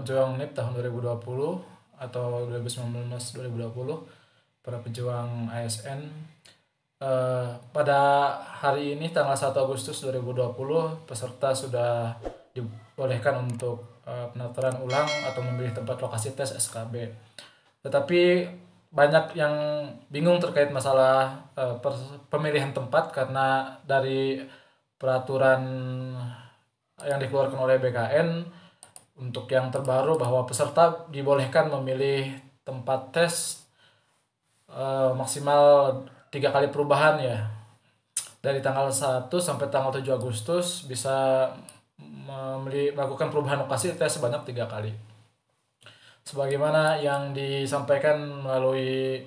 pejuang NIP tahun 2020 atau 2019-2020, para pejuang ASN. Pada hari ini tanggal 1 Agustus 2020 peserta sudah dibolehkan untuk pendaftaran ulang atau memilih tempat lokasi tes SKB. Tetapi banyak yang bingung terkait masalah pemilihan tempat karena dari peraturan yang dikeluarkan oleh BKN untuk yang terbaru bahwa peserta dibolehkan memilih tempat tes maksimal 3 kali perubahan ya. Dari tanggal 1 sampai tanggal 7 Agustus bisa melakukan perubahan lokasi tes sebanyak 3 kali. Sebagaimana yang disampaikan melalui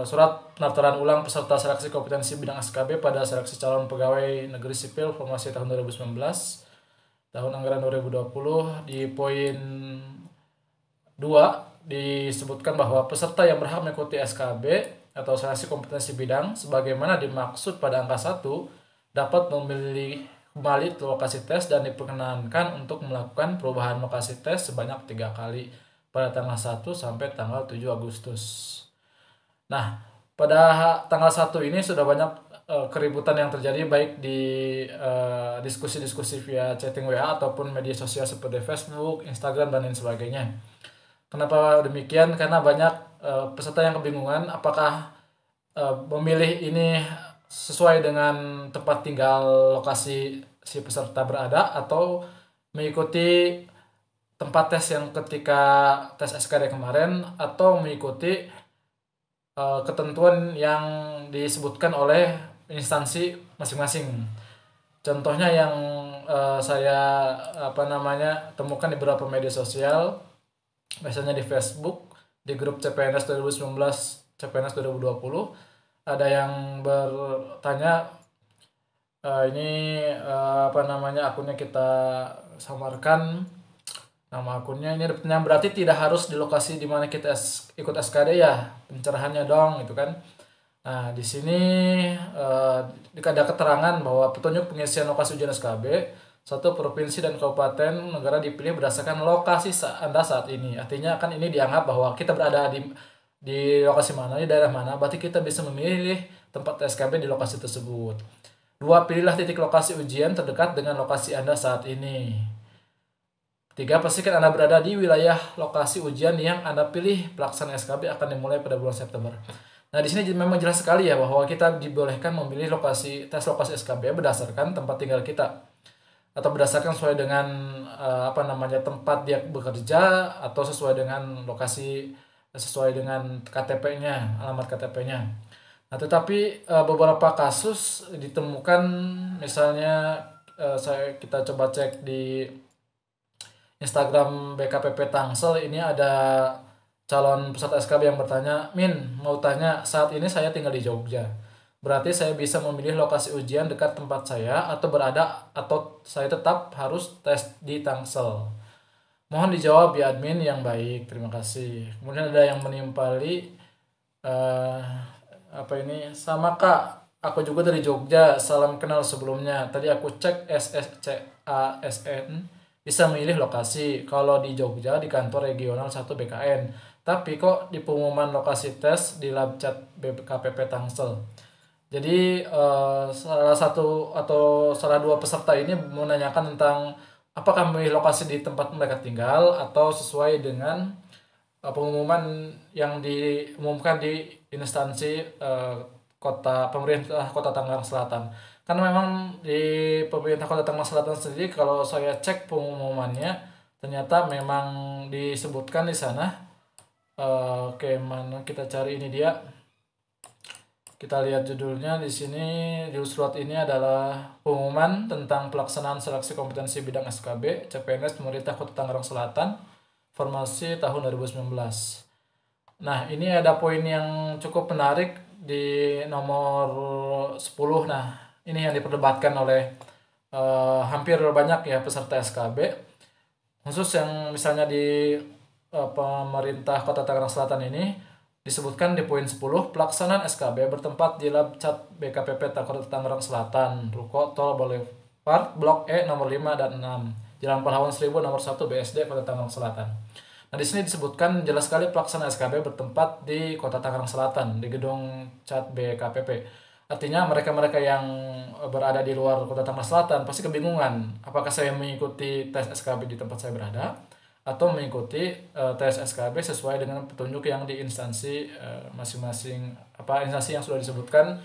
surat pendaftaran ulang peserta seleksi kompetensi bidang SKB pada seleksi calon pegawai negeri sipil formasi tahun 2019 tahun anggaran 2020 di poin 2 disebutkan bahwa peserta yang berhak mengikuti SKB atau seleksi kompetensi bidang sebagaimana dimaksud pada angka 1 dapat memilih kembali lokasi tes dan diperkenankan untuk melakukan perubahan lokasi tes sebanyak 3 kali pada tanggal 1 sampai tanggal 7 Agustus. Nah, pada tanggal 1 ini sudah banyak keributan yang terjadi baik di diskusi-diskusi via chatting WA ataupun media sosial seperti Facebook, Instagram, dan lain sebagainya. Kenapa demikian? Karena banyak peserta yang kebingungan apakah memilih ini sesuai dengan tempat tinggal lokasi si peserta berada atau mengikuti tempat tes yang ketika tes SKD kemarin atau mengikuti ketentuan yang disebutkan oleh instansi masing-masing. Contohnya yang saya temukan di beberapa media sosial, biasanya di Facebook, di grup CPNS 2019, CPNS 2020, ada yang bertanya akunnya kita samarkan nama akunnya, ini pertanyaan berarti tidak harus di lokasi di mana kita ikut SKD ya, pencerahannya dong gitu kan. Nah, di sini ada keterangan bahwa petunjuk pengisian lokasi ujian SKB satu provinsi dan kabupaten negara dipilih berdasarkan lokasi Anda saat ini. Artinya kan ini dianggap bahwa kita berada di lokasi mana, di daerah mana, berarti kita bisa memilih tempat SKB di lokasi tersebut. 2. Pilihlah titik lokasi ujian terdekat dengan lokasi Anda saat ini. 3. Pastikan Anda berada di wilayah lokasi ujian yang Anda pilih. Pelaksanaan SKB akan dimulai pada bulan September. Nah, di sini memang jelas sekali ya bahwa kita dibolehkan memilih lokasi lokasi SKB berdasarkan tempat tinggal kita atau berdasarkan sesuai dengan tempat dia bekerja atau sesuai dengan lokasi sesuai dengan KTP-nya, alamat KTP-nya. Nah, tetapi beberapa kasus ditemukan, misalnya kita coba cek di Instagram BKPP Tangsel, ini ada calon peserta SKB yang bertanya, "Min, mau tanya, saat ini saya tinggal di Jogja. Berarti saya bisa memilih lokasi ujian dekat tempat saya atau saya tetap harus tes di Tangsel? Mohon dijawab ya admin yang baik, terima kasih." Kemudian ada yang menimpali sama Kak, aku juga dari Jogja, salam kenal sebelumnya. Tadi aku cek SSCASN bisa memilih lokasi kalau di Jogja di kantor regional 1 BKN. Tapi kok di pengumuman lokasi tes di Labcat BKPP Tangsel. Jadi salah dua peserta ini menanyakan tentang apakah memilih lokasi di tempat mereka tinggal atau sesuai dengan pengumuman yang diumumkan di instansi pemerintah Kota Tangerang Selatan. Karena memang di pemerintah Kota Tangerang Selatan sendiri, kalau saya cek pengumumannya, ternyata memang disebutkan di sana. Mana kita cari ini dia. Kita lihat judulnya di sini. Di surat ini adalah pengumuman tentang pelaksanaan seleksi kompetensi bidang SKB CPNS pemerintah Kota Tangerang Selatan formasi tahun 2019. Nah, ini ada poin yang cukup menarik di nomor 10. Nah, ini yang diperdebatkan oleh hampir banyak ya peserta SKB, khusus yang misalnya di pemerintah Kota Tangerang Selatan ini disebutkan di poin 10, pelaksanaan SKB bertempat di Labcat BKPP Kota Tangerang Selatan, Ruko Tol Boulevard Blok E nomor 5 dan 6. Jalan Pahlawan 1000 nomor 1 BSD Kota Tangerang Selatan. Nah, di sini disebutkan jelas sekali pelaksana SKB bertempat di Kota Tangerang Selatan di gedung Cat BKPP. Artinya mereka-mereka yang berada di luar Kota Tangerang Selatan pasti kebingungan, apakah saya mengikuti tes SKB di tempat saya berada atau mengikuti tes SKB sesuai dengan petunjuk yang di instansi masing-masing, apa instansi yang sudah disebutkan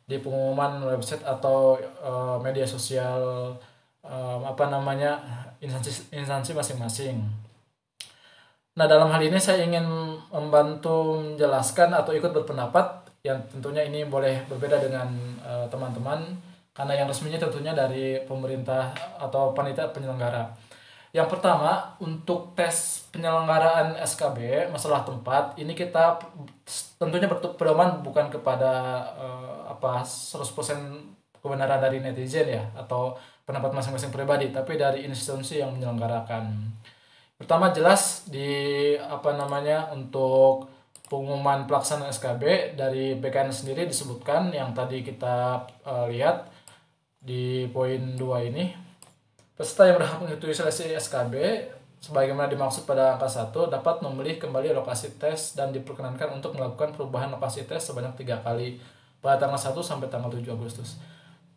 di pengumuman website atau media sosial apa namanya instansi masing-masing. Nah, dalam hal ini saya ingin membantu menjelaskan atau ikut berpendapat yang tentunya ini boleh berbeda dengan teman-teman karena yang resminya tentunya dari pemerintah atau panitia penyelenggara. Yang pertama, untuk tes penyelenggaraan SKB masalah tempat ini kita tentunya berpedoman bukan kepada 100% kebenaran dari netizen ya atau pendapat masing-masing pribadi, tapi dari institusi yang menyelenggarakan. Pertama, jelas di untuk pengumuman pelaksanaan SKB dari BKN sendiri disebutkan yang tadi kita lihat di poin 2 ini. Peserta yang berhak mengikuti seleksi SKB sebagaimana dimaksud pada angka 1 dapat memilih kembali lokasi tes dan diperkenankan untuk melakukan perubahan lokasi tes sebanyak 3 kali pada tanggal 1 sampai tanggal 7 Agustus.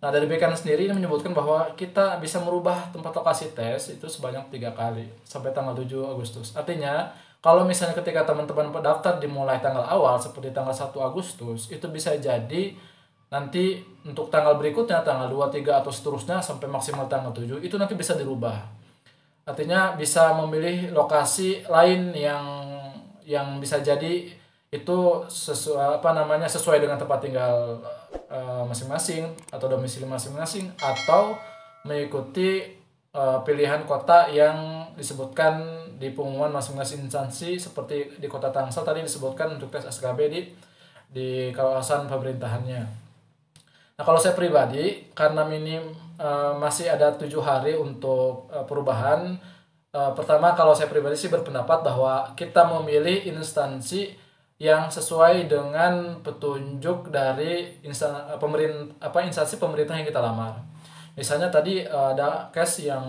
Nah, dari BKN sendiri ini menyebutkan bahwa kita bisa merubah tempat lokasi tes itu sebanyak 3 kali sampai tanggal 7 Agustus. Artinya, kalau misalnya ketika teman-teman pendaftar dimulai tanggal awal seperti tanggal 1 Agustus, itu bisa jadi nanti untuk tanggal berikutnya, tanggal 2, 3 atau seterusnya sampai maksimal tanggal 7, itu nanti bisa dirubah. Artinya bisa memilih lokasi lain yang bisa jadi itu sesuai dengan tempat tinggal masing-masing atau domisili masing-masing atau mengikuti pilihan kota yang disebutkan di pengumuman masing-masing instansi seperti di Kota Tangsel tadi disebutkan untuk tes SKB di kawasan pemerintahannya. Nah, kalau saya pribadi karena masih ada 7 hari untuk perubahan. Pertama, kalau saya pribadi sih berpendapat bahwa kita memilih instansi yang sesuai dengan petunjuk dari instansi pemerintah yang kita lamar. Misalnya tadi ada case yang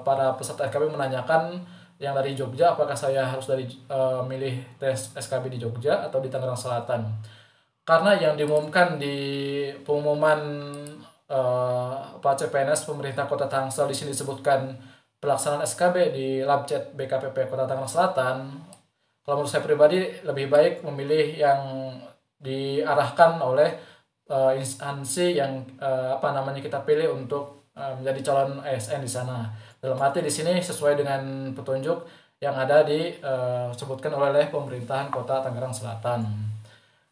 para peserta SKB menanyakan yang dari Jogja, apakah saya harus milih tes SKB di Jogja atau di Tangerang Selatan. Karena yang diumumkan di pengumuman CPNS pemerintah Kota Tangsel di sini disebutkan pelaksanaan SKB di Labcet BKPP Kota Tangerang Selatan. Kalau menurut saya pribadi lebih baik memilih yang diarahkan oleh instansi yang kita pilih untuk menjadi calon ASN di sana. Dalam arti di sini sesuai dengan petunjuk yang ada disebutkan oleh pemerintahan Kota Tangerang Selatan.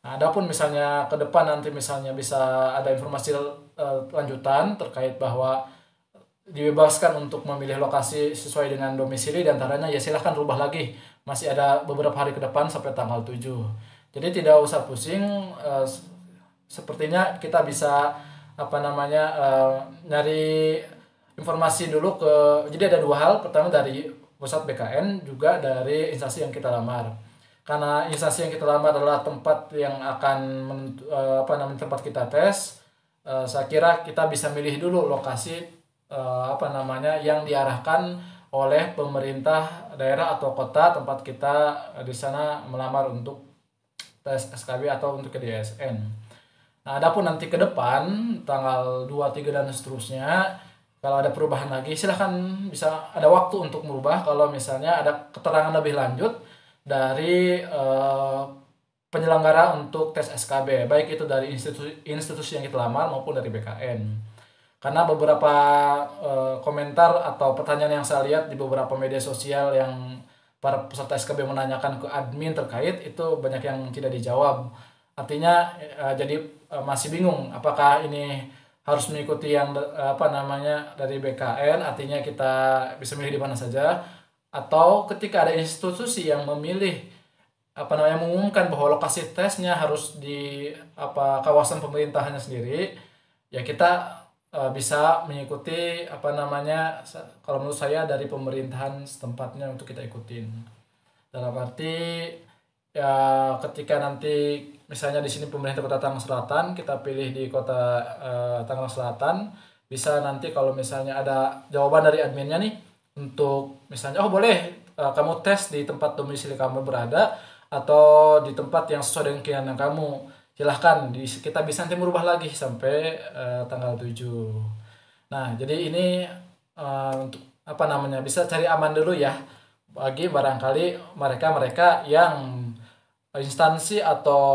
Nah, adapun misalnya ke depan nanti misalnya bisa ada informasi lanjutan terkait bahwa dibebaskan untuk memilih lokasi sesuai dengan domisili diantaranya ya silahkan rubah lagi, masih ada beberapa hari ke depan sampai tanggal 7, jadi tidak usah pusing. Sepertinya kita bisa nyari informasi dulu jadi ada 2 hal, pertama dari pusat BKN juga dari instansi yang kita lamar, karena instansi yang kita lamar adalah tempat yang akan tempat kita tes. Saya kira kita bisa milih dulu lokasi yang diarahkan oleh pemerintah daerah atau kota tempat kita di sana melamar untuk tes SKB atau untuk ke DSN. Nah, adapun nanti ke depan tanggal 2, 3 dan seterusnya kalau ada perubahan lagi silahkan bisa ada waktu untuk merubah kalau misalnya ada keterangan lebih lanjut dari penyelenggara untuk tes SKB, baik itu dari institusi yang kita lamar maupun dari BKN. Karena beberapa komentar atau pertanyaan yang saya lihat di beberapa media sosial yang para peserta SKB menanyakan ke admin terkait itu banyak yang tidak dijawab. Artinya jadi masih bingung apakah ini harus mengikuti yang dari BKN, artinya kita bisa milih di mana saja, atau ketika ada institusi yang mengumumkan bahwa lokasi tesnya harus di kawasan pemerintahannya sendiri, ya kita bisa mengikuti kalau menurut saya dari pemerintahan setempatnya untuk kita ikutin. Dalam arti ya ketika nanti misalnya di sini pemerintah Kota Tangerang Selatan, kita pilih di Kota Tangerang Selatan, bisa nanti kalau misalnya ada jawaban dari adminnya nih untuk misalnya oh boleh kamu tes di tempat domisili kamu berada atau di tempat yang sesuai dengan keinginan kamu. Silahkan kita bisa nanti merubah lagi sampai tanggal 7. Nah, jadi ini untuk apa namanya bisa cari aman dulu ya bagi barangkali mereka-mereka yang instansi atau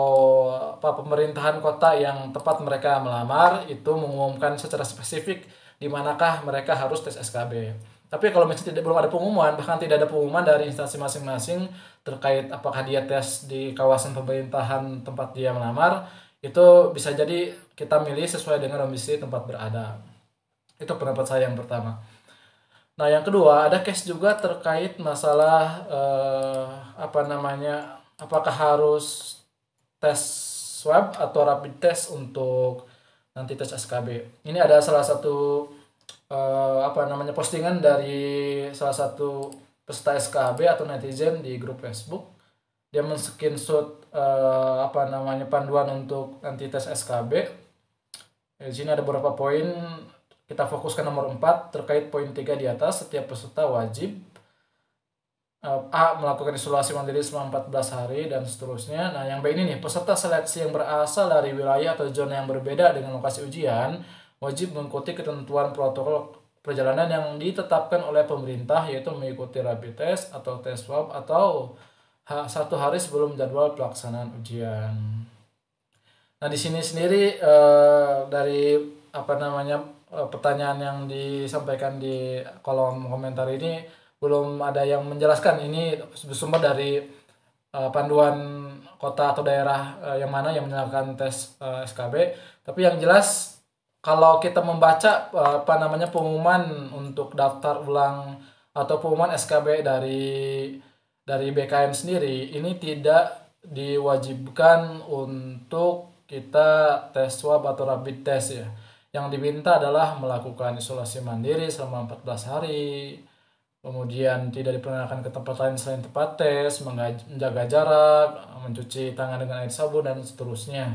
apa pemerintahan kota yang tepat mereka melamar itu mengumumkan secara spesifik di manakah mereka harus tes SKB. Tapi kalau misalnya belum ada pengumuman, bahkan tidak ada pengumuman dari instansi masing-masing terkait apakah dia tes di kawasan pemerintahan tempat dia melamar, itu bisa jadi kita milih sesuai dengan domisili tempat berada. Itu pendapat saya yang pertama. Nah, yang kedua ada case juga terkait masalah apa namanya, apakah harus tes swab atau rapid test untuk nanti tes SKB. Ini ada salah satu apa namanya postingan dari salah satu peserta SKB atau netizen di grup Facebook. Dia men-screenshot apa namanya panduan untuk nanti tes SKB. Di sini ada beberapa poin. Kita fokuskan nomor 4 terkait poin 3 di atas. Setiap peserta wajib A. melakukan isolasi mandiri selama 14 hari dan seterusnya. Nah, yang B ini nih, peserta seleksi yang berasal dari wilayah atau zona yang berbeda dengan lokasi ujian wajib mengikuti ketentuan protokol perjalanan yang ditetapkan oleh pemerintah, yaitu mengikuti rapid test atau tes swab atau 1 hari sebelum jadwal pelaksanaan ujian. Nah, di sini sendiri dari apa namanya pertanyaan yang disampaikan di kolom komentar ini belum ada yang menjelaskan ini bersumber dari panduan kota atau daerah yang mana yang menyalakan tes SKB. Tapi yang jelas kalau kita membaca apa namanya pengumuman untuk daftar ulang atau pengumuman SKB dari BKM sendiri, ini tidak diwajibkan untuk kita tes swab atau rapid test ya. Yang diminta adalah melakukan isolasi mandiri selama 14 hari, kemudian tidak diperkenankan ke tempat lain selain tempat tes, menjaga jarak, mencuci tangan dengan air sabun dan seterusnya.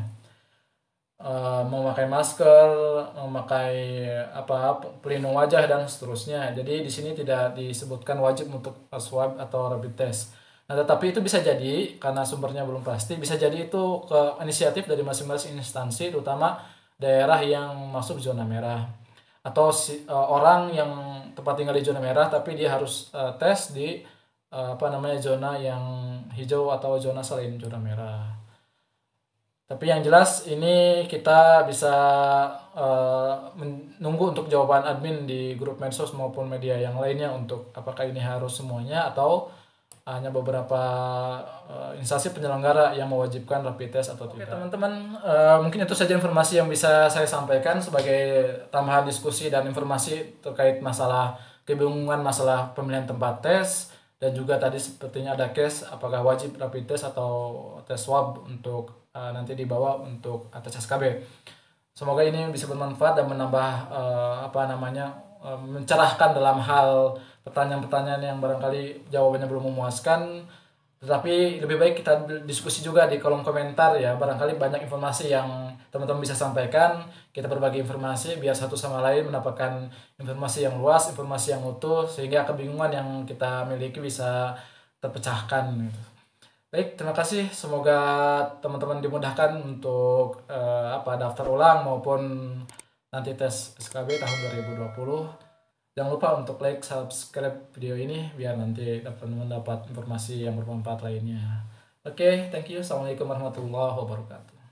Memakai masker, memakai apa pelindung wajah dan seterusnya. Jadi di sini tidak disebutkan wajib untuk swab atau rapid test. Nah, tetapi itu bisa jadi karena sumbernya belum pasti, bisa jadi itu ke inisiatif dari masing-masing instansi, terutama daerah yang masuk zona merah atau orang yang tempat tinggal di zona merah tapi dia harus tes di apa namanya zona yang hijau atau zona selain zona merah. Tapi yang jelas ini kita bisa menunggu untuk jawaban admin di grup medsos maupun media yang lainnya untuk apakah ini harus semuanya atau hanya beberapa instansi penyelenggara yang mewajibkan rapid test atau tidak. Oke teman-teman, mungkin itu saja informasi yang bisa saya sampaikan sebagai tambahan diskusi dan informasi terkait masalah kebingungan masalah pemilihan tempat tes, dan juga tadi sepertinya ada case apakah wajib rapid test atau tes swab untuk nanti dibawa untuk tes SKB. Semoga ini bisa bermanfaat dan menambah apa namanya mencerahkan dalam hal pertanyaan-pertanyaan yang barangkali jawabannya belum memuaskan. Tetapi lebih baik kita diskusi juga di kolom komentar ya. Barangkali banyak informasi yang teman-teman bisa sampaikan. Kita berbagi informasi biar satu sama lain mendapatkan informasi yang luas, informasi yang utuh, sehingga kebingungan yang kita miliki bisa terpecahkan gitu. Baik, terima kasih. Semoga teman-teman dimudahkan untuk apa daftar ulang maupun nanti tes SKB tahun 2020. Jangan lupa untuk like, subscribe video ini biar nanti dapat mendapat informasi yang bermanfaat lainnya. Oke, thank you. Assalamualaikum warahmatullahi wabarakatuh.